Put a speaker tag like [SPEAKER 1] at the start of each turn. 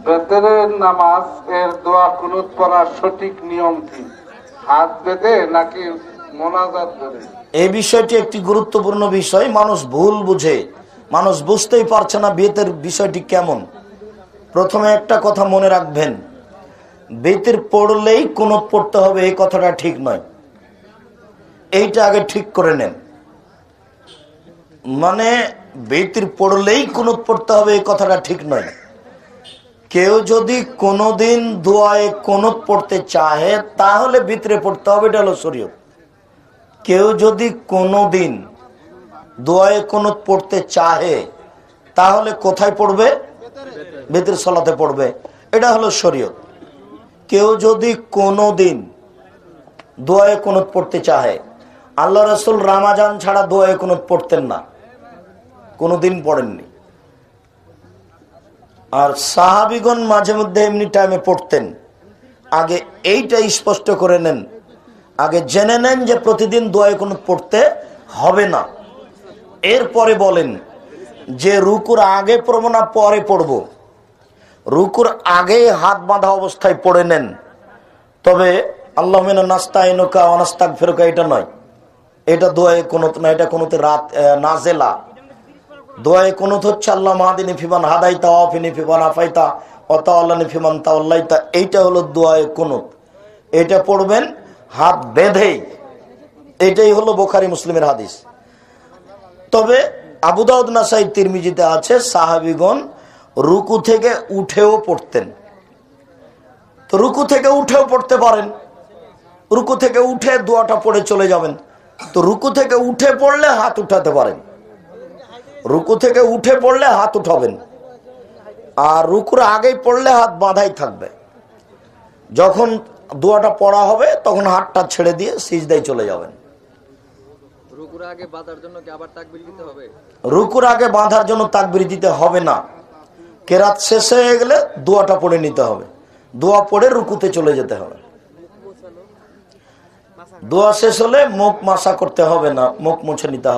[SPEAKER 1] বেতরের নামাজ এর দোয়া কুনুত পড়ার সঠিক নিয়ম কি? হাত বেঁধে নাকি মোনাজাত করে?
[SPEAKER 2] এই বিষয়টি একটি গুরুত্বপূর্ণ বিষয়। মানুষ ভুল বুঝে, মানুষ বুঝতেই পারছে না বেতের বিষয়টি কেমন। প্রথমে একটা কথা মনে রাখবেন, বেতের পড়লেই কুনুত পড়তে হবে এই কথাটা ঠিক নয়। এইটা আগে ঠিক করে নেন। মানে বেতের পড়লেই কুনুত পড়তে হবে এই কথাটা ঠিক নয়। কেউ যদি কোনোদিন দোয়ায়ে কুনুত পড়তে চাহে তাহলে ভিতরে পড়তে হবে, এটা হলো শরীয়ত। কেউ যদি কোনোদিন দোয়ায়ে কুনুত পড়তে চাহে তাহলে কোথায় পড়বে? ভিতরে সালাতে পড়বে, এটা হলো শরীয়ত। কেউ যদি কোনোদিন দোয়ায়ে কুনুত পড়তে চাহে, আল্লাহ রাসূল রমজান ছাড়া দোয়ায়ে কুনুত পড়তেন না, কোনোদিন পড়েননি। আর সাহাবীগণ মাঝে মধ্যে এমনি টাইমে পড়তেন। আগে এইটা স্পষ্ট করে নেন, আগে জেনে নেন যে প্রতিদিন দোয়ায়ে কুনুত পড়তে হবে না। এরপরে বলেন যে রুকুর আগে পড়বো না পরে পড়বো। রুকুর আগে হাত বাঁধা অবস্থায় পড়ে নেন, তবে আল্লাহুম্মা নাস্তাইনুকা ওয়া নাস্তাগফিরুকা এটা নয়, এটা দোয়ায়ে কুনুত না, এটা কুনুতে রাত নাজেলা। দোয়ায়ে কুনুত হচ্ছে আল্লাহ মাহদিনি ফিমান হাদাইতা ওয়া আফিনি ফিমান আফাইতা ওয়া তাওয়াল্লানি ফিমান তাওয়াল্লাইতা, এইটা হলো দোয়ায়ে কুনুত। এটা পড়বেন হাত বেঁধে, এটাই হলো বুখারী মুসলিমের হাদিস। তবে আবু দাউদ নাসাই তিরমিজিতে আছে সাহাবীগণ রুকু থেকে উঠেও পড়তেন। তো রুকু থেকে উঠেও পড়তে পারেন, রুকু থেকে উঠে দোয়াটা পড়ে চলে যাবেন। তো রুকু থেকে উঠে পড়লে হাত উঠাতে পারেন, রুকু থেকে উঠে পড়লে হাত উঠাবেন। আর রুকুর আগেই পড়লে হাত বাঁধাই থাকবে। যখন দোয়াটা পড়া হবে তখন হাতটা ছেড়ে দিয়ে সিজদায় চলে যাবেন।
[SPEAKER 3] রুকুর আগে বাঁধার জন্য কি আবার তাকবীর দিতে হবে?
[SPEAKER 2] রুকুর আগে বাঁধার জন্য তাকবীর দিতে হবে না। কেরাত শেষ হয়ে গেলে দোয়াটা পড়ে নিতে হবে, দোয়া পড়ে রুকুতে চলে যেতে হবে। দোয়া শেষ হলে মুখ মাসা করতে হবে না, মুখ মুছে নিতে হবে।